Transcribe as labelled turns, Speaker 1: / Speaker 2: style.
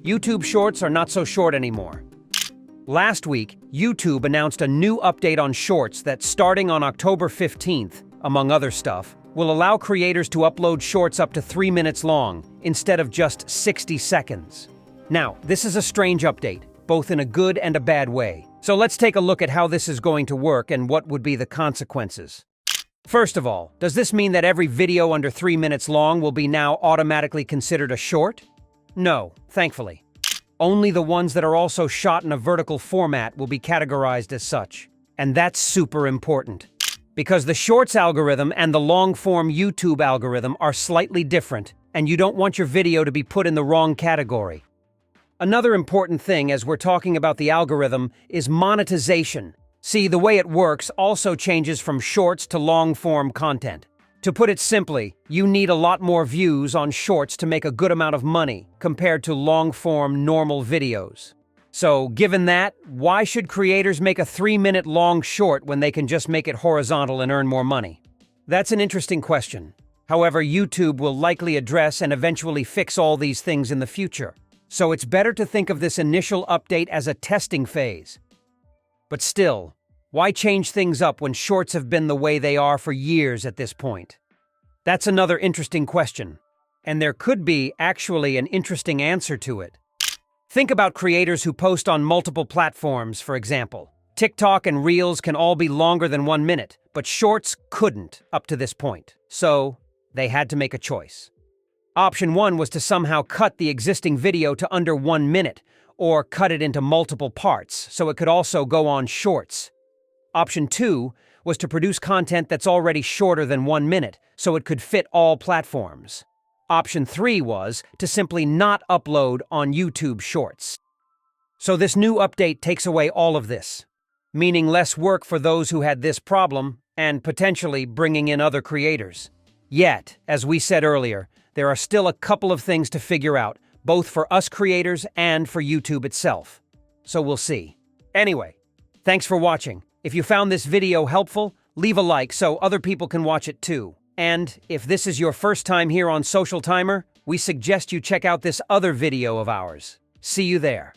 Speaker 1: YouTube Shorts are not so short anymore. Last week, YouTube announced a new update on Shorts that, starting on October 15th, among other stuff, will allow creators to upload Shorts up to 3 minutes long, instead of just 60 seconds. Now, this is a strange update, both in a good and a bad way. So let's take a look at how this is going to work and what would be the consequences. First of all, does this mean that every video under 3 minutes long will be now automatically considered a short? No, thankfully. Only the ones that are also shot in a vertical format will be categorized as such. And that's super important, because the Shorts algorithm and the long-form YouTube algorithm are slightly different, and you don't want your video to be put in the wrong category. Another important thing as we're talking about the algorithm is monetization. See, the way it works also changes from Shorts to long-form content. To put it simply, you need a lot more views on Shorts to make a good amount of money compared to long-form normal videos. So, given that, why should creators make a 3-minute long short when they can just make it horizontal and earn more money? That's an interesting question. However, YouTube will likely address and eventually fix all these things in the future. So it's better to think of this initial update as a testing phase. But still, why change things up when Shorts have been the way they are for years at this point? That's another interesting question, and there could be actually an interesting answer to it. Think about creators who post on multiple platforms, for example. TikTok and Reels can all be longer than 1 minute, but Shorts couldn't up to this point. So, they had to make a choice. Option 1 was to somehow cut the existing video to under 1 minute, or cut it into multiple parts, so it could also go on Shorts. Option 2 was to produce content that's already shorter than 1 minute, so it could fit all platforms. Option 3 was to simply not upload on YouTube Shorts. So this new update takes away all of this, meaning less work for those who had this problem, and potentially bringing in other creators. Yet, as we said earlier, there are still a couple of things to figure out, both for us creators and for YouTube itself. So we'll see. Anyway, thanks for watching. If you found this video helpful, leave a like so other people can watch it too. And if this is your first time here on Social Timer, we suggest you check out this other video of ours. See you there.